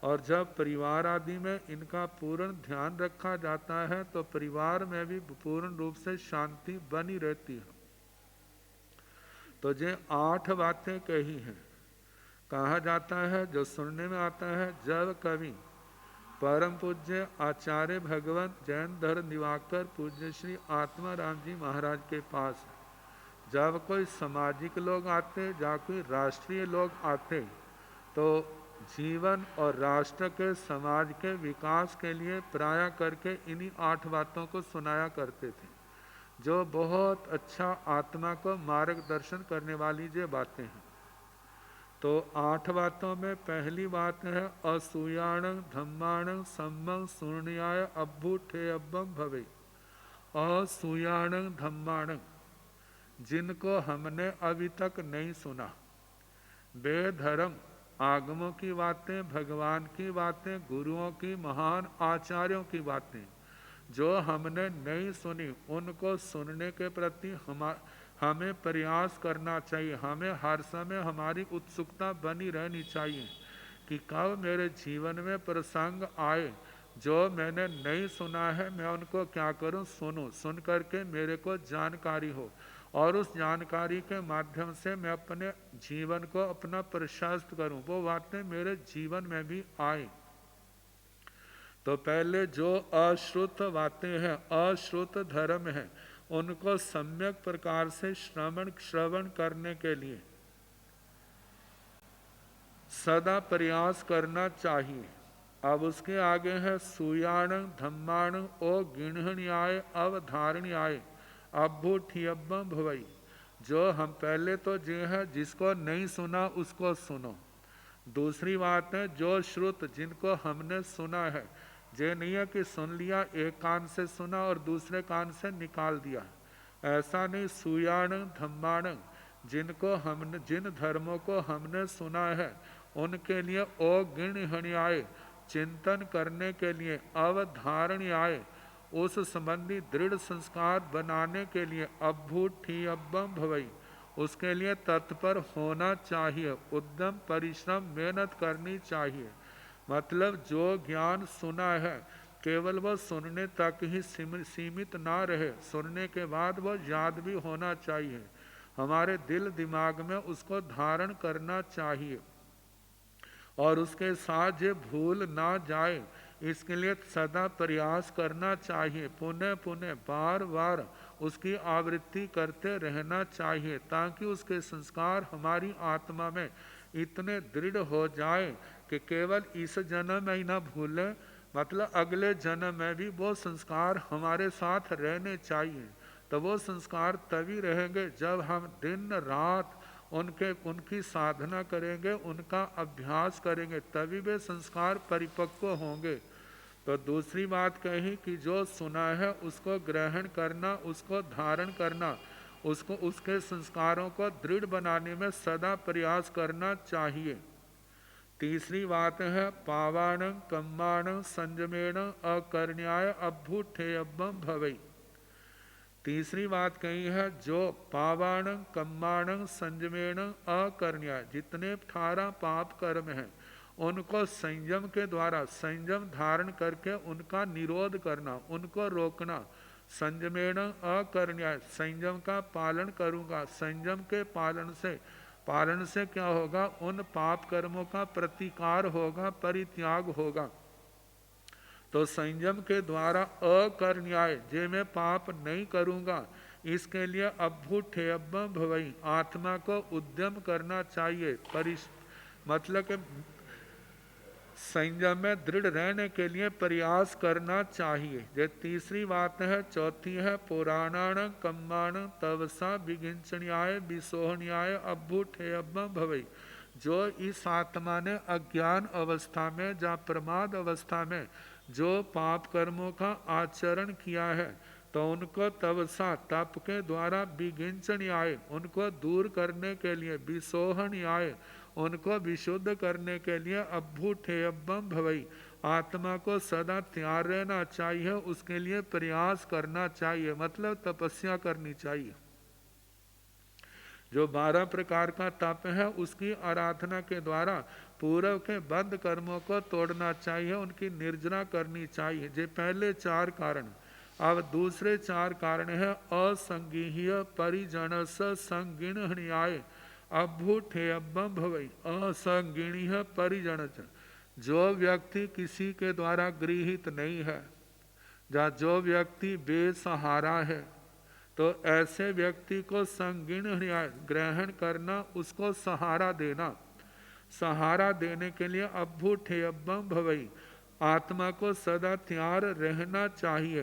और जब परिवार आदि में इनका पूर्ण ध्यान रखा जाता है तो परिवार में भी पूर्ण रूप से शांति बनी रहती है। तो ये 8 बातें कही हैं। कहा जाता है जो सुनने में आता है जब कवि परम पूज्य आचार्य भगवंत जैन धर्म दिवाकर पूज्य श्री आत्मा राम जी महाराज के पास जब कोई सामाजिक लोग आते या कोई राष्ट्रीय लोग आते तो जीवन और राष्ट्र के समाज के विकास के लिए प्राय करके इन्हीं 8 बातों को सुनाया करते थे जो बहुत अच्छा आत्मा को मार्गदर्शन करने वाली ये बातें हैं। तो 8 बातों में पहली बात है असूयाणं धम्माणं सम्मं सुनण्याय अभ्युठेयब्बं भवे। असूयाणं धम्माणं जिनको हमने अभी तक नहीं सुना, बेधर्म आगमों की बातें भगवान की बातें गुरुओं की महान आचार्यों की बातें जो हमने नहीं सुनी उनको सुनने के प्रति हमें प्रयास करना चाहिए। हमें हर समय हमारी उत्सुकता बनी रहनी चाहिए कि कब मेरे जीवन में प्रसंग आए जो मैंने नहीं सुना है मैं उनको क्या करूं सुनूं, सुन करके मेरे को जानकारी हो और उस जानकारी के माध्यम से मैं अपने जीवन को अपना प्रशस्त करूं, वो बातें मेरे जीवन में भी आए। तो पहले जो अश्रुत बातें हैं, अश्रुत धर्म है, उनको सम्यक प्रकार से श्रवण करने के लिए सदा प्रयास करना चाहिए। अब उसके आगे है सुयाण धम्माण ओ गिणहण्याय अवधारण्याय अभ्युठियब्बम भवई। जो हम पहले तो जे है जिसको नहीं सुना उसको सुनो। दूसरी बात है जो श्रुत जिनको हमने सुना है, जे नहीं है कि सुन लिया एक कान से सुना और दूसरे कान से निकाल दिया, ऐसा नहीं। सुयाण धम्माण जिनको हमने, जिन धर्मों को हमने सुना है उनके लिए ओ गिणहण्याय चिंतन करने के लिए, अवधारण्याय उस संबंधी दृढ़ संस्कार बनाने के लिए, अभ्युठियब्बम भवई उसके लिए तत्पर होना चाहिए, उद्यम परिश्रम मेहनत करनी चाहिए। मतलब जो ज्ञान सुना है केवल वह सुनने तक ही सीमित ना रहे, सुनने के बाद वह याद भी होना चाहिए, हमारे दिल दिमाग में उसको धारण करना चाहिए और उसके साथ ये भूल ना जाए इसके लिए सदा प्रयास करना चाहिए, पुनः पुनः बार बार उसकी आवृत्ति करते रहना चाहिए ताकि उसके संस्कार हमारी आत्मा में इतने दृढ़ हो जाए कि केवल इस जन्म में ही ना भूलें, मतलब अगले जन्म में भी वो संस्कार हमारे साथ रहने चाहिए। तो वो संस्कार तभी रहेंगे जब हम दिन रात उनकी साधना करेंगे, उनका अभ्यास करेंगे, तभी वे संस्कार परिपक्व होंगे। तो दूसरी बात कही कि जो सुना है उसको ग्रहण करना, उसको धारण करना, उसको उसके संस्कारों को दृढ़ बनाने में सदा प्रयास करना चाहिए। तीसरी बात है पावाण कम्माण संयमेण अकर्ण्याय अभ्युठेयब्बम भवई। तीसरी बात कही है जो पावाण कम्माण संयमेण अकर्ण्याय, जितने 18 पाप कर्म हैं उनको संयम के द्वारा, संयम धारण करके उनका निरोध करना, उनको रोकना। संयमेण अकर्ण्याय संयम का पालन करूंगा, संयम के पालन से क्या होगा, उन पाप कर्मों का प्रतिकार होगा, परित्याग होगा। तो संयम के द्वारा अकर्ण्याय जे मैं पाप नहीं करूंगा, इसके लिए अभ्युठेयब्बम भवई आत्मा को उद्यम करना चाहिए, मतलब कि संयम में दृढ़ रहने के लिए प्रयास करना चाहिए। ये तीसरी बात है। चौथी है पुराणान कम्माण तवसा विगिंचण्याय विसोहण्याय अभ्युठेयब्बम भवई। जो इस आत्मा ने अज्ञान अवस्था में या प्रमाद अवस्था में जो पाप कर्मों का आचरण किया है तो उनको तवसा तप के द्वारा विगिंचण्याय उनको दूर करने के लिए, विसोहण्याय उनको विशुद्ध करने के लिए, अभ्युठेयब्बम भवई आत्मा को सदा तैयार रहना चाहिए, उसके लिए प्रयास करना चाहिए, मतलब तपस्या करनी चाहिए। जो 12 प्रकार का तप है उसकी आराधना के द्वारा पूर्व के बंद कर्मों को तोड़ना चाहिए, उनकी निर्जना करनी चाहिए। ये पहले 4 कारण। अब दूसरे 4 कारण है असंगीय परिजनस संगिणहण्याय अभ्युठेयब्बम भवई। असंगिणीय परिजन, जो व्यक्ति किसी के द्वारा गृहीत नहीं है या जो व्यक्ति बेसहारा है, तो ऐसे व्यक्ति को संगीण ग्रहण करना, उसको सहारा देना। सहारा देने के लिए अभ्युठेयब्बम भवई आत्मा को सदा तैयार रहना चाहिए।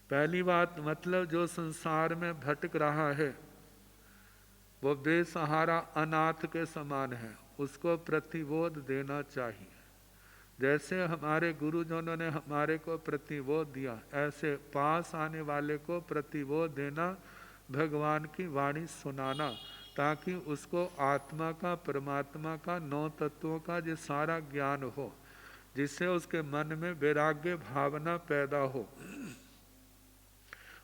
पहली बात, मतलब जो संसार में भटक रहा है वो बेसहारा अनाथ के समान है, उसको प्रतिबोध देना चाहिए। जैसे हमारे गुरुजनों ने हमारे को प्रतिबोध दिया, ऐसे पास आने वाले को प्रतिबोध देना, भगवान की वाणी सुनाना, ताकि उसको आत्मा का, परमात्मा का, 9 तत्वों का जो सारा ज्ञान हो, जिससे उसके मन में वैराग्य भावना पैदा हो।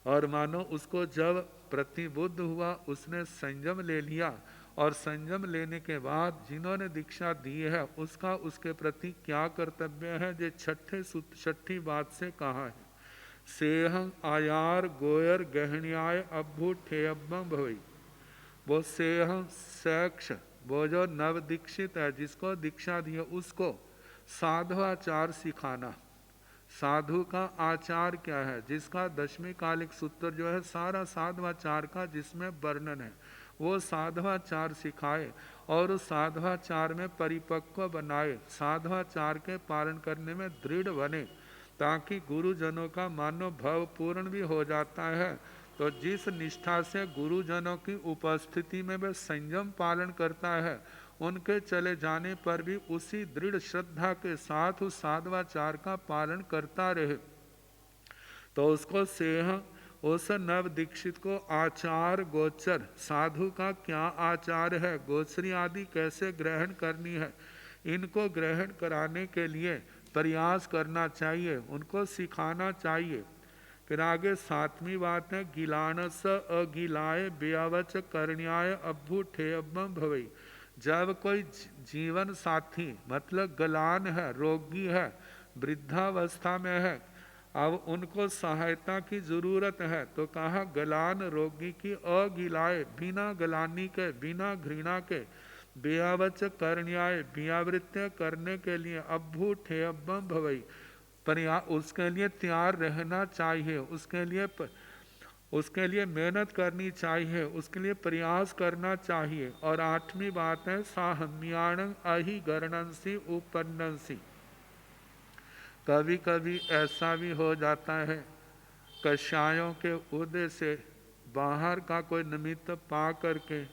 और मानो उसको जब प्रतिबुद्ध हुआ, उसने संयम ले लिया, और संयम लेने के बाद जिन्होंने दीक्षा दी है उसका उसके प्रति क्या कर्तव्य है, जो छठी बात से कहा है। सेह आयार गोयर गहण्याय अभ्युठेयब्बम भवई। वो सेह शैक्ष, वो जो नव दीक्षित है जिसको दीक्षा दी है उसको साधवाचार सिखाना। साधु का आचार क्या है, जिसका दशमी कालिक सूत्र जो है सारा साधवाचार का जिसमें वर्णन है, वो साधवाचार सिखाए और उस साधवाचार में परिपक्व बनाए, साधवाचार के पालन करने में दृढ़ बने, ताकि गुरुजनों का मानव भाव पूर्ण भी हो जाता है। तो जिस निष्ठा से गुरुजनों की उपस्थिति में वह संयम पालन करता है, उनके चले जाने पर भी उसी दृढ़ श्रद्धा के साथ उस साधवाचार का पालन करता रहे, तो उसको सेह उस नव दीक्षित को आचार गोचर, साधु का क्या आचार है, गोचरी आदि कैसे ग्रहण करनी है, इनको ग्रहण कराने के लिए प्रयास करना चाहिए, उनको सिखाना चाहिए। फिर आगे 7वीं बात है, गिलानस अगिलाय ब्यावच करण्याय अभ्युठे अब्बम भवई। जब कोई जीवन साथी मतलब गलान है, रोगी है, वृद्धावस्था में है, अब उनको सहायता की जरूरत है, तो कहा गलान रोगी की अगिलाए, बिना गलानी के, बिना घृणा के, ब्यावच करण्याय, ब्यावृत्य करने के लिए, अभ्युठे अब्बम भवई, उसके लिए तैयार रहना चाहिए, उसके लिए मेहनत करनी चाहिए, उसके लिए प्रयास करना चाहिए। और 8वीं बात है, साहम्याण अहि गणनसी उपन्नसी। कभी कभी ऐसा भी हो जाता है, कषायों के उदय से बाहर का कोई निमित्त पा करके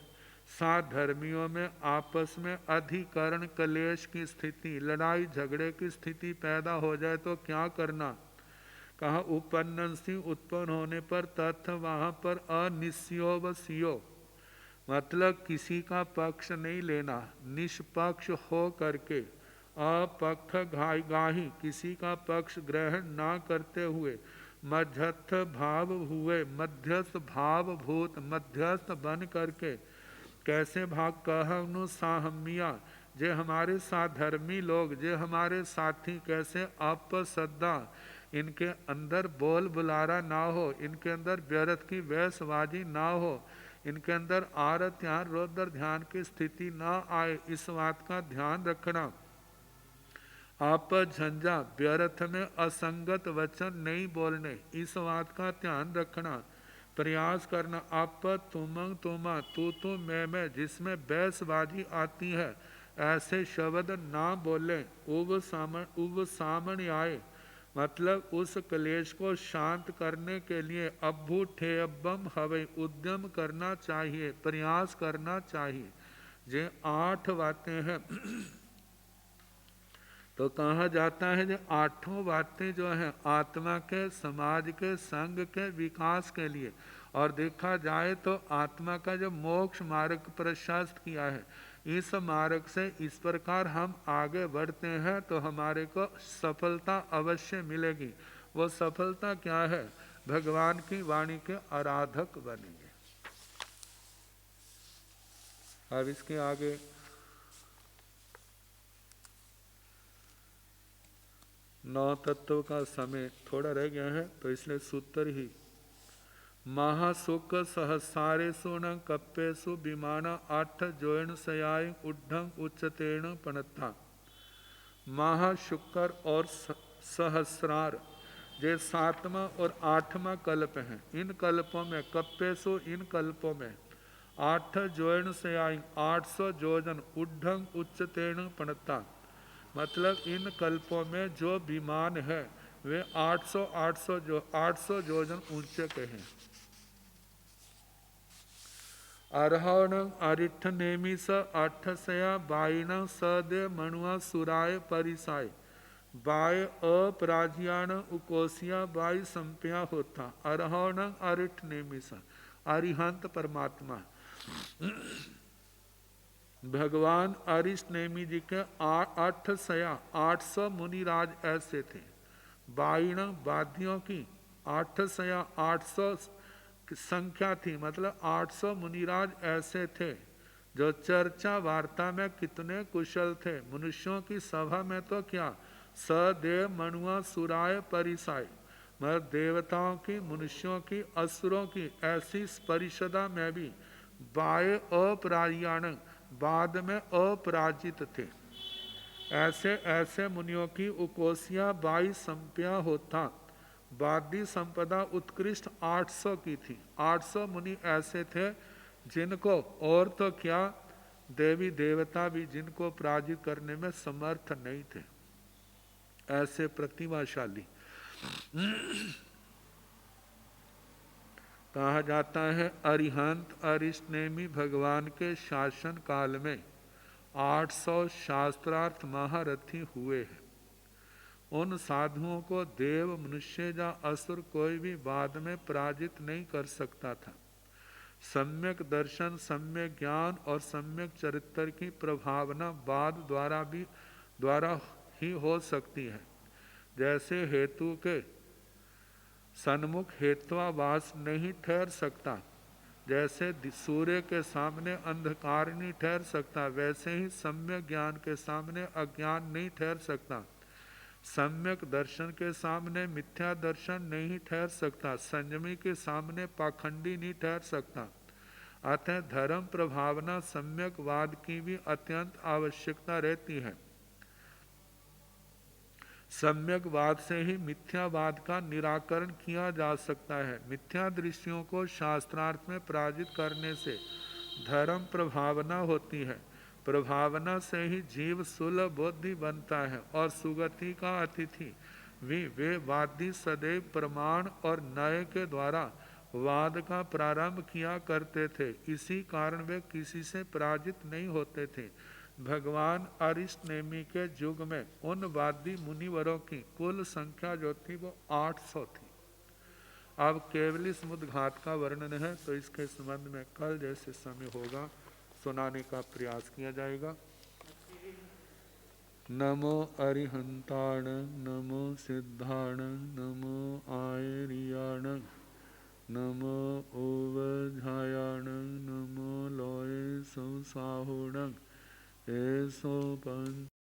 साथ धर्मियों में आपस में अधिकरण कलेश की स्थिति, लड़ाई झगड़े की स्थिति पैदा हो जाए तो क्या करना। कहा उपन्नसी, उत्पन्न होने पर तथ वहाँ पर अनिस्यो व सियो, मतलब किसी का पक्ष नहीं लेना, निष्पक्ष हो करके, अपक्ष गाही, किसी का पक्ष ग्रहण ना करते हुए, मध्यस्थ भाव हुए, मध्यस्थ भाव भूत, मध्यस्थ बन करके, कैसे भाग कहनु साहमिया, जे हमारे साथ धर्मी लोग, जे हमारे साथी कैसे अपसद्दा, इनके अंदर बोल बुलारा ना हो, इनके अंदर व्यर्थ की वैसवाजी ना हो, इनके अंदर आरत ध्यान रौद्र ध्यान की स्थिति ना आए, इस बात का ध्यान रखना। आप झंझा, व्यर्थ में असंगत वचन नहीं बोलने, इस बात का ध्यान रखना, प्रयास करना। आप तुमंग तुमा, तू मैं, जिसमें बैसबाजी आती है, ऐसे शब्द ना बोलें। उब सामन आए, मतलब उस क्लेश को शांत करने के लिए अभ्युठे अब्बम हवे, उद्यम करना चाहिए, प्रयास करना चाहिए। ये 8 बातें हैं। तो कहा जाता है जो 8 बातें जो हैं आत्मा के, समाज के, संघ के विकास के लिए, और देखा जाए तो आत्मा का जो मोक्ष मार्ग प्रशस्त किया है, इस मार्ग से इस प्रकार हम आगे बढ़ते हैं तो हमारे को सफलता अवश्य मिलेगी। वो सफलता क्या है, भगवान की वाणी के आराधक बनेंगे। अब इसके आगे 9 तत्व का समय थोड़ा रह गया है, तो इसलिए सूत्र ही महासुख सहसारेषु न कप्पेषु विमान 8 जोयन सयाय उड्ढं उच्चतेन पणत्था। महाशुक्र और सहस्रार ये 7वां और 8वां कल्प हैं। इन कल्पों में कप्पेषु, इन कल्पों में 8 जोयन सयाय, 800 जोजन, उड्ढं उच्चतेन पणत्था, मतलब इन कल्पों में जो विमान है वे 800 जोजन ऊंचे के हैं। अरहण अरिठ नेमी स 8 सया बाईन सदे मणुआ सुराय परिसाय, बाय अपराजियाण उकोसिया बाई संप्या होता। अरहण अरिठ नेमी स, अरिहंत परमात्मा भगवान अरिष्ट नेमी जी के 8 सया, 800 मुनिराज ऐसे थे। बाईण वाद्यों की 8 सया, 800 संख्या थी, मतलब 800 मुनिराज ऐसे थे जो चर्चा वार्ता में कितने कुशल थे। मनुष्यों की सभा में तो क्या, सदेव मणुआ सुराय परिसाय, मतलब देवताओं की, मनुष्यों की, असुरों की ऐसी परिषदा में भी बाय अपराजियाण, बाद में अपराजित थे। ऐसे ऐसे मुनियों की उकोसिया 22 संप्या होता। वादी संपदा उत्कृष्ट 800 की थी। 800 मुनि ऐसे थे जिनको और तो क्या, देवी देवता भी जिनको पराजित करने में समर्थ नहीं थे, ऐसे प्रतिभाशाली। कहा जाता है अरिहंत अरिष्टनेमी भगवान के शासन काल में 800 शास्त्रार्थ महारथी हुए हैं। उन साधुओं को देव मनुष्य या असुर कोई भी बाद में पराजित नहीं कर सकता था। सम्यक दर्शन, सम्यक ज्ञान और सम्यक चरित्र की प्रभावना बाद द्वारा ही हो सकती है। जैसे हेतु के सन्मुख हेत्वाभास नहीं ठहर सकता, जैसे सूर्य के सामने अंधकार नहीं ठहर सकता, वैसे ही सम्यक ज्ञान के सामने अज्ञान नहीं ठहर सकता। सम्यक दर्शन के सामने मिथ्या दर्शन नहीं ठहर सकता। संयमी के सामने पाखंडी नहीं ठहर सकता। अतः धर्म प्रभावना सम्यकवाद की भी अत्यंत आवश्यकता रहती है। सम्यकवाद से ही मिथ्यावाद का निराकरण किया जा सकता है। मिथ्या दृश्यों को शास्त्रार्थ में पराजित करने से धर्म प्रभावना होती है। प्रभावना से ही जीव सुलभ बुद्धि बनता है और सुगति का अतिथि वे वादी सदैव प्रमाण और न्याय के द्वारा वाद का प्रारंभ किया करते थे। इसी कारण वे किसी से पराजित नहीं होते थे। भगवान अरिष्टनेमी के युग में उन वादी मुनिवरों की कुल संख्या जो थी वो 800 थी। अब केवली समुद्घात का वर्णन है, तो इसके संबंध में कल जैसे समय होगा सुनाने का प्रयास किया जाएगा। नमो अरिहंताण, नमो सिद्धाण, नमो आयरियाण, नमो ओवझायाण, नमो लोय संसाहुण, ऐसो पंच